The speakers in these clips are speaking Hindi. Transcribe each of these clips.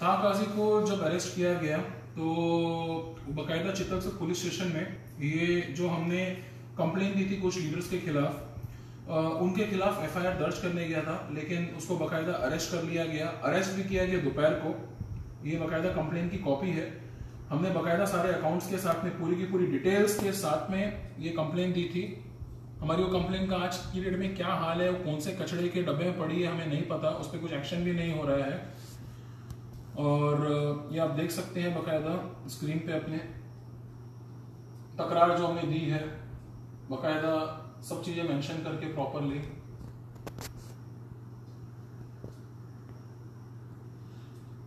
ताहा काजी को जब अरेस्ट किया गया तो बाकायदा चित्तरसुर पुलिस स्टेशन में ये जो हमने कंप्लेन दी थी कुछ लीडर्स के खिलाफ, उनके खिलाफ एफआईआर दर्ज करने गया था, लेकिन उसको बाकायदा अरेस्ट कर लिया गया। अरेस्ट भी किया गया दोपहर को। ये बाकायदा कंप्लेन की कॉपी है। हमने बाकायदा सारे अकाउंट्स के साथ में पूरी की पूरी डिटेल्स के साथ में ये कंप्लेन दी थी। हमारी वो कंप्लेन का आज की डेट में क्या हाल है, वो कौन से कचड़े के डब्बे में पड़ी है हमें नहीं पता, उस पर कुछ एक्शन भी नहीं हो रहा है। और ये आप देख सकते हैं बाकायदा स्क्रीन पे अपने तकरार जो हमने दी है, बाकायदा सब चीजें मेंशन करके प्रॉपरली।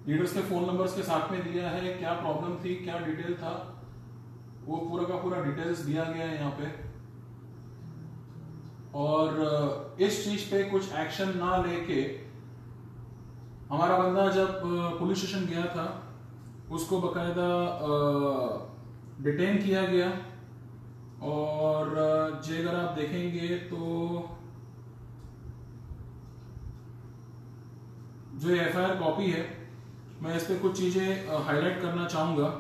लीडर्स के फोन नंबर्स के साथ में दिया है, क्या प्रॉब्लम थी, क्या डिटेल था, वो पूरा का पूरा डिटेल्स दिया गया है यहाँ पे। और इस चीज पे कुछ एक्शन ना लेके हमारा बंदा जब पुलिस स्टेशन गया था उसको बकायदा डिटेन किया गया। और जे अगर आप देखेंगे तो जो एफआईआर कॉपी है, मैं इस पे कुछ चीजें हाईलाइट करना चाहूंगा।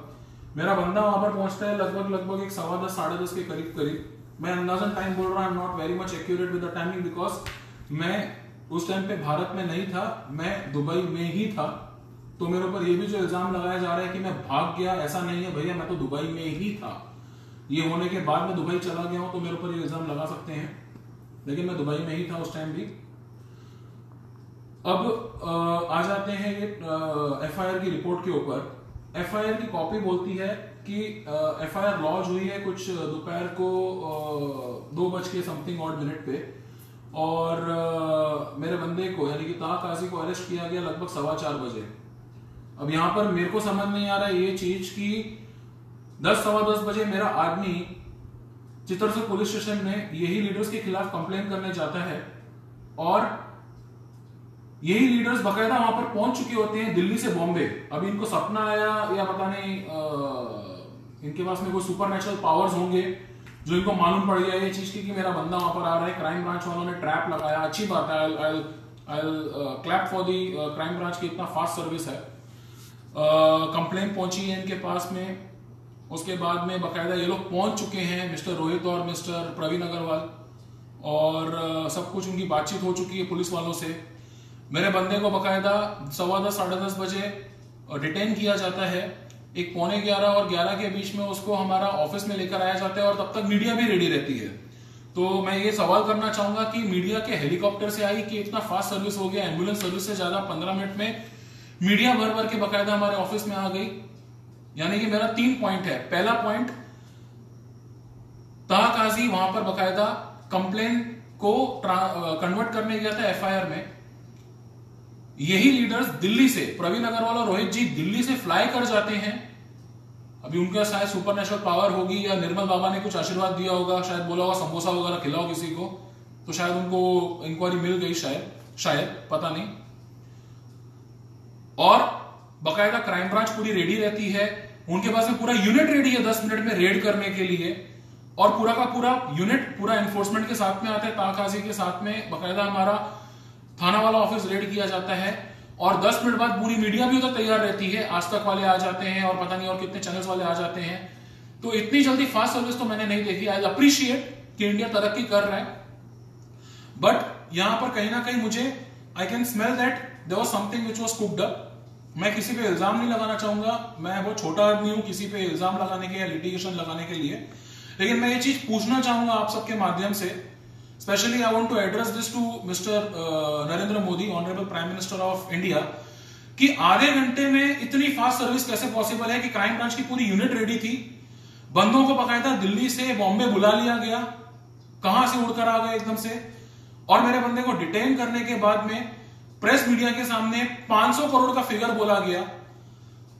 मेरा बंदा वहां पर पहुंचता है लगभग 10:15 साढ़े 10 के करीब। मैं अंदाजन टाइम बोल रहा हूं, not very much accurate with the timing, because मैं उस टाइम पे भारत में नहीं था, मैं दुबई में ही था। तो मेरे ऊपर ये भी जो इल्जाम लगाया जा रहा है कि मैं भाग गया, ऐसा नहीं है भैया, मैं तो दुबई में ही था। ये होने के बाद मैं दुबई चला गया हूं तो मेरे ऊपर ये इल्जाम लगा सकते हैं, लेकिन मैं दुबई में ही था उस टाइम भी। अब आ जाते हैं ये एफआईआर की रिपोर्ट के ऊपर। एफआईआर की कॉपी बोलती है कि एफआईआर लॉन्च हुई है कुछ दोपहर को 2 समथिंग ऑड मिनट पे, और मेरे बंदे को यानी कि ताहा काजी को अरेस्ट किया गया लगभग 4:15 बजे। अब यहां पर मेरे को समझ नहीं आ रहा है ये चीज कि 10-10:15 बजे मेरा आदमी चित्तरसुर पुलिस स्टेशन में यही लीडर्स के खिलाफ कंप्लेन करने जाता है, और यही लीडर्स बकायदा वहां पर पहुंच चुके होते हैं दिल्ली से बॉम्बे। अभी इनको सपना आया या पता नहीं इनके पास में कोई सुपरनेचुरल पावर्स होंगे जो इनको मालूम पड़ गया ये चीज की मेरा बंदा वहां पर आ रहा है। क्राइम ब्रांच वालों ने ट्रैप लगाया, अच्छी बात है, I clap for the crime branch की, इतना फास्ट सर्विस है। कंप्लेन पहुंची है इनके पास में, उसके बाद में बकायदा ये लोग पहुंच चुके हैं, मिस्टर रोहित और मिस्टर प्रवीण अग्रवाल, और सब कुछ उनकी बातचीत हो चुकी है पुलिस वालों से। मेरे बंदे को बकायदा 10:15 साढ़े 10 बजे डिटेन किया जाता है। 11:45 और 11 के बीच में उसको हमारा ऑफिस में लेकर आया जाता है, और तब तक मीडिया भी रेडी रहती है। तो मैं ये सवाल करना चाहूंगा कि मीडिया के हेलीकॉप्टर से आई कि इतना फास्ट सर्विस हो गया, एम्बुलेंस सर्विस से ज्यादा 15 मिनट में मीडिया भर के बकायदा हमारे ऑफिस में आ गई। यानी कि मेरा 3 पॉइंट है। पहला पॉइंट, ताहा काजी वहां पर बकायदा कंप्लेन को कन्वर्ट करने गया था एफआईआर में। यही लीडर्स दिल्ली से, प्रवीण अग्रवाल और रोहित जी दिल्ली से फ्लाई कर जाते हैं। अभी उनका शायद सुपरनेचुरल पावर होगी या निर्मल बाबा ने कुछ आशीर्वाद दिया होगा, शायद बोला होगा समोसा वगैरह खिलाओ किसी को, तो शायद उनको इंक्वायरी मिल गई, शायद पता नहीं। और बकायदा क्राइम ब्रांच पूरी रेडी रहती है, उनके पास में पूरा यूनिट रेडी है 10 मिनट में रेड करने के लिए, और पूरा का पूरा यूनिट पूरा एनफोर्समेंट के साथ में आता है। ताहा काजी के साथ में बकायदा हमारा थाना वाला ऑफिस रेड किया जाता है, और 10 मिनट बाद पूरी मीडिया भी उधर तैयार रहती है। आज तक वाले आ जाते हैं और पता नहीं और कितने चैनल्स वाले आ जाते हैं। तो इतनी जल्दी फास्ट सर्विस तो मैंने नहीं देखी। आई अप्रिशिएट कि इंडिया तरक्की कर रहा है, बट यहां पर कहीं ना कहीं मुझे I can smell that there was something which was cooked up. मैं किसी पे इल्जाम नहीं लगाना चाहूंगा, मैं बहुत छोटा आदमी हूं किसी पे इल्जाम लगाने के या लिटिगेशन लगाने के लिए, लेकिन मैं ये चीज पूछना चाहूंगा आप सबके माध्यम से। Specially I want to address this to mister Narendra Modi, honourable prime minister of India, कि आधे घंटे में इतनी फास्ट सर्विस कैसे पॉसिबल है कि क्राइम ब्रांच की पूरी यूनिट रेडी थी, बंदों को बकायदा दिल्ली से बॉम्बे बुला लिया गया, कहां से उड़कर आ गए एकदम से, और मेरे बंदे को डिटेन करने के बाद में प्रेस मीडिया के सामने 500 करोड़ का फिगर बोला गया।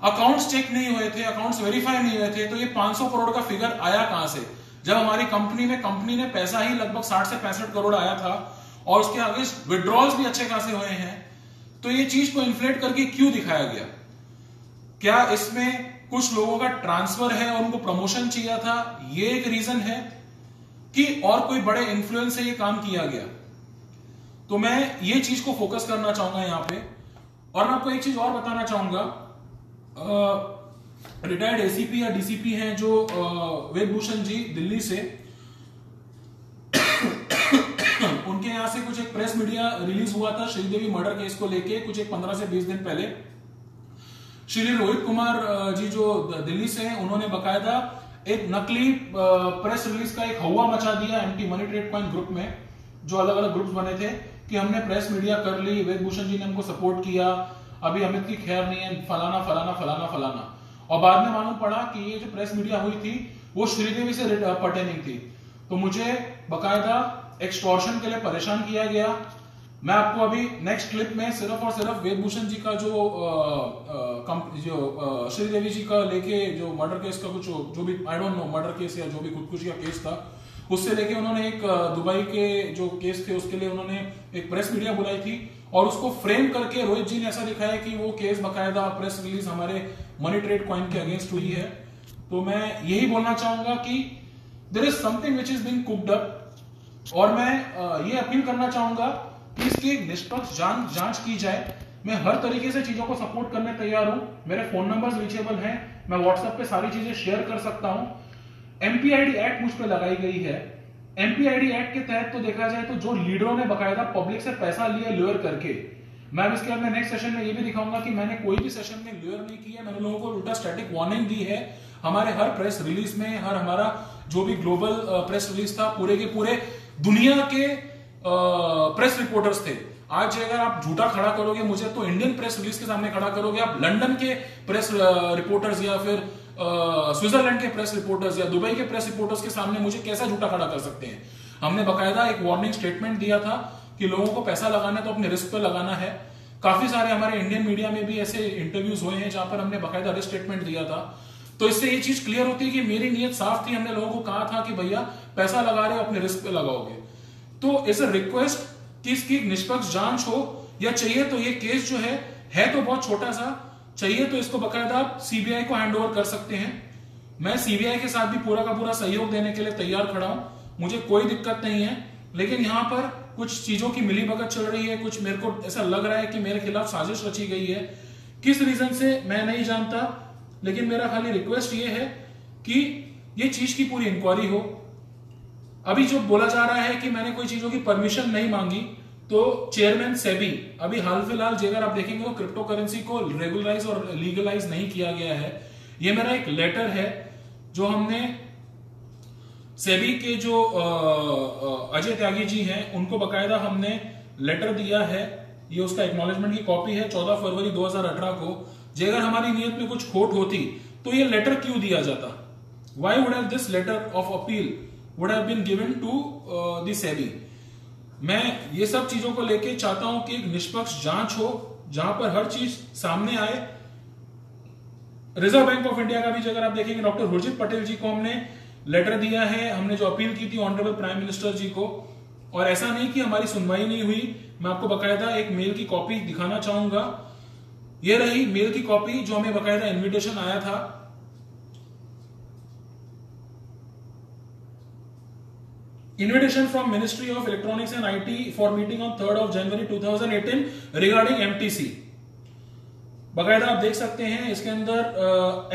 अकाउंट्स चेक नहीं हुए थे, अकाउंट्स वेरीफाई नहीं हुए थे, तो ये 500 करोड़ का फिगर आया कहां से, जब हमारी कंपनी ने पैसा ही लगभग 60 से 65 करोड़ आया था, और उसके आगे विड्रॉल्स भी अच्छे खासे हुए हैं। तो ये चीज को इन्फ्लेट करके क्यों दिखाया गया? क्या इसमें कुछ लोगों का ट्रांसफर है और उनको प्रमोशन चाहिए था, ये एक रीजन है, कि और कोई बड़े इन्फ्लुएंस से ये काम किया गया? तो मैं ये चीज को फोकस करना चाहूंगा यहां पे। और मैं आपको एक चीज और बताना चाहूंगा, रिटायर्ड एसीपी या डीसीपी हैं जो वेद भूषण जी दिल्ली से, उनके यहां से कुछ एक प्रेस मीडिया रिलीज हुआ था श्रीदेवी मर्डर केस को लेके कुछ एक 15 से 20 दिन पहले। श्री रोहित कुमार जी जो दिल्ली से हैं, उन्होंने बकायदा एक नकली प्रेस रिलीज का एक हवा मचा दिया anti money trade coin group में, जो अलग अलग ग्रुप्स बने थे कि हमने प्रेस मीडिया कर ली, वेद भूषण जी ने हमको सपोर्ट किया, अभी अमित की खैर नहीं है, फलाना फलाना फलाना फलाना। और बाद में मालूम पड़ा कि ये जो प्रेस मीडिया हुई थी वो श्रीदेवी से पर्टेनिंग थी। तो मुझे बकायदा एक्सटॉर्शन के लिए परेशान किया गया। मैं आपको अभी नेक्स्ट क्लिप में सिर्फ और सिर्फ वेद भूषण जी का जो श्रीदेवी जी का लेके जो मर्डर केस का कुछ जो भी I don't know murder case या जो भी खुदकुशी का केस था, उससे लेके उन्होंने एक दुबई के जो केस थे उसके लिए उन्होंने एक प्रेस मीडिया बुलाई थी और उसको फ्रेम करके रोहित जी ने ऐसा दिखाया कि वो केस बकायदा प्रेस रिलीज हमारे मनी ट्रेड कॉइन के अगेंस्ट हुई है। तो मैं यही बोलना चाहूंगा कि there is something which is being cooked up, और मैं ये अपील करना चाहूंगा कि इसकी निष्पक्ष जांच की जाए। मैं हर तरीके से चीजों को सपोर्ट करने तैयार हूं, मेरे फोन नंबर्स रीचेबल हैं, मैं व्हाट्सएप पे सारी चीजें शेयर कर सकता हूं। एमपीआईडी एक्ट मुझ पे लगाई गई है। एमपीआईडी एक्ट के तहत तो देखा जाए तो जो लीडरों ने बकायदा पब्लिक से पैसा लिया लुअर करके, मैं इसके बाद नेक्स्ट सेशन में ये भी दिखाऊंगा कि मैंने कोई भी सेशन में लुअर नहीं किया, मैंने लोगों को उल्टा स्टैटिक वार्निंग दी है। हमारे हर प्रेस रिलीज में, हर हमारा जो भी ग्लोबल प्रेस रिलीज था, पूरे के पूरे दुनिया के प्रेस रिपोर्टर्स थे। आज अगर आप झूठा खड़ा करोगे मुझे, तो इंडियन प्रेस रिलीज के सामने खड़ा करोगे आप लंदन के प्रेस रिपोर्टर्स या फिर स्विट्जरलैंड के प्रेस रिपोर्टर्स या दुबई के प्रेस रिपोर्टर्स के सामने मुझे कैसा झूठा खड़ा कर सकते हैं। हमने बकायदा एक वार्निंग स्टेटमेंट दिया था कि लोगों को पैसा लगाना है तो अपने रिस्क पर लगाना है। काफी सारे हमारे इंडियन मीडिया में भी ऐसे इंटरव्यूज हुए हैं जहां पर हमने बकायदा रिस्क स्टेटमेंट दिया था। तो इससे ये चीज क्लियर होती है कि मेरी नीयत साफ थी, हमने लोगों को कहा था कि भैया पैसा लगा रहे हो अपने रिस्क पे लगाओगे। तो इस रिक्वेस्ट कि इसकी निष्पक्ष जांच हो, या चाहिए तो ये केस जो है तो बहुत छोटा सा, चाहिए तो इसको बकायदा सीबीआई को हैंड ओवर कर सकते हैं। मैं सीबीआई के साथ भी पूरा का पूरा सहयोग देने के लिए तैयार खड़ा हूं, मुझे कोई दिक्कत नहीं है। लेकिन यहां पर कुछ चीजों की मिलीभगत चल रही है, कुछ मेरे को ऐसा लग रहा है कि मेरे खिलाफ साजिश रची गई है। किस रीजन से मैं नहीं जानता, लेकिन मेरा खाली रिक्वेस्ट ये है कि ये चीज की पूरी इंक्वायरी हो। अभी जो बोला जा रहा है कि मैंने कोई चीजों की परमिशन नहीं मांगी, तो चेयरमैन सेबी अभी हाल फिलहाल अगर आप देखेंगे तो क्रिप्टो करेंसी को रेगुलराइज और लीगलाइज नहीं किया गया है। ये मेरा एक लेटर है जो हमने सेबी के जो अजय त्यागी जी हैं उनको बकायदा हमने लेटर दिया है। ये उसका एक्नॉलेजमेंट की कॉपी है 14 फरवरी 2018 को। अगर हमारी नीयत में कुछ खोट होती तो ये लेटर क्यों दिया जाता? Why would have this letter of appeal would have been given to the SEBI? मैं ये सब चीजों को लेके चाहता हूं कि एक निष्पक्ष जांच हो जहां पर हर चीज सामने आए। रिजर्व बैंक ऑफ इंडिया का भी अगर आप देखेंगे, डॉक्टर हुर्जित पटेल जी को हमने लेटर दिया है, हमने जो अपील की थी ऑनरेबल प्राइम मिनिस्टर जी को। और ऐसा नहीं कि हमारी सुनवाई नहीं हुई, मैं आपको बकायदा एक मेल की कॉपी दिखाना चाहूंगा। ये रही मेल की कॉपी जो हमें बकायदा इन्विटेशन आया था। Invitation from Ministry of Electronics and IT for meeting on 3rd of January 2018 regarding MTC। बकायदा आप देख सकते हैं इसके अंदर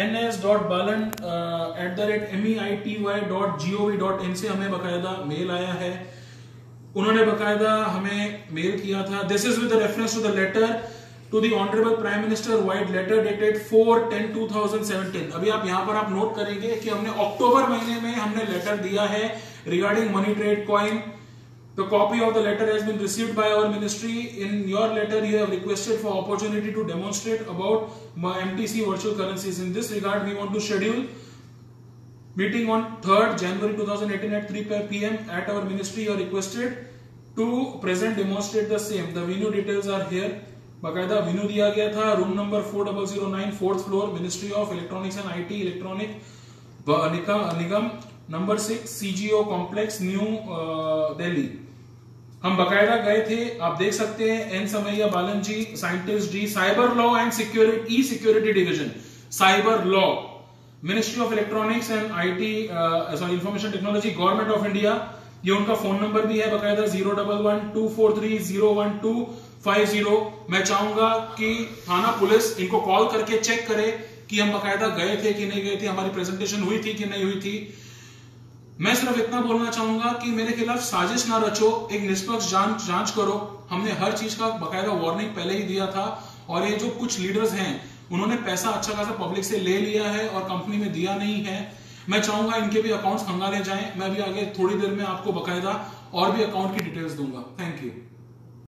ns.balan@meity.gov.in से हमें बकायदा मेल आया है। उन्होंने बकायदा हमें मेल किया था, this is with reference to the letter to the honourable prime minister vide letter dated 4/10/2017। अभी आप यहां पर आप नोट करेंगे कि हमने अक्टूबर महीने में हमने लेटर दिया है regarding money trade coin. The copy of the letter has been received by our ministry. In your letter you have requested for opportunity to demonstrate about MTC virtual currencies. In this regard we want to schedule meeting on 3rd January 2018 at 3 PM at our ministry. You are requested to present demonstrate the same. The venue details are here. बकायदा वेन्यू दिया गया था, room number 4009 4th floor, ministry of electronics and IT, electronic Nigam number 6 CGO complex new Delhi. हम बकायदा गए थे, आप देख सकते हैं N Samaiah Balan ji, scientist D, cyber law and security security division, cyber law, ministry of electronics and IT information technology, government of India. ये उनका फोन नंबर भी है बकायदा 011243012 50। मैं चाहूंगा कि थाना पुलिस इनको कॉल करके चेक करे कि हम बकायदा गए थे कि नहीं गए थे, हमारी प्रेजेंटेशन हुई थी कि नहीं हुई थी। मैं सिर्फ इतना बोलना चाहूंगा कि मेरे खिलाफ साजिश ना रचो, एक निष्पक्ष जांच करो। हमने हर चीज का बकायदा वार्निंग पहले ही दिया था, और ये जो कुछ लीडर्स हैं उन्होंने पैसा अच्छा खासा पब्लिक से ले लिया है और कंपनी में दिया नहीं है। मैं चाहूंगा इनके भी अकाउंट्स खंगाले जाएं। मैं भी आगे थोड़ी देर में आपको बकायदा और भी अकाउंट की डिटेल्स दूंगा। Thank you.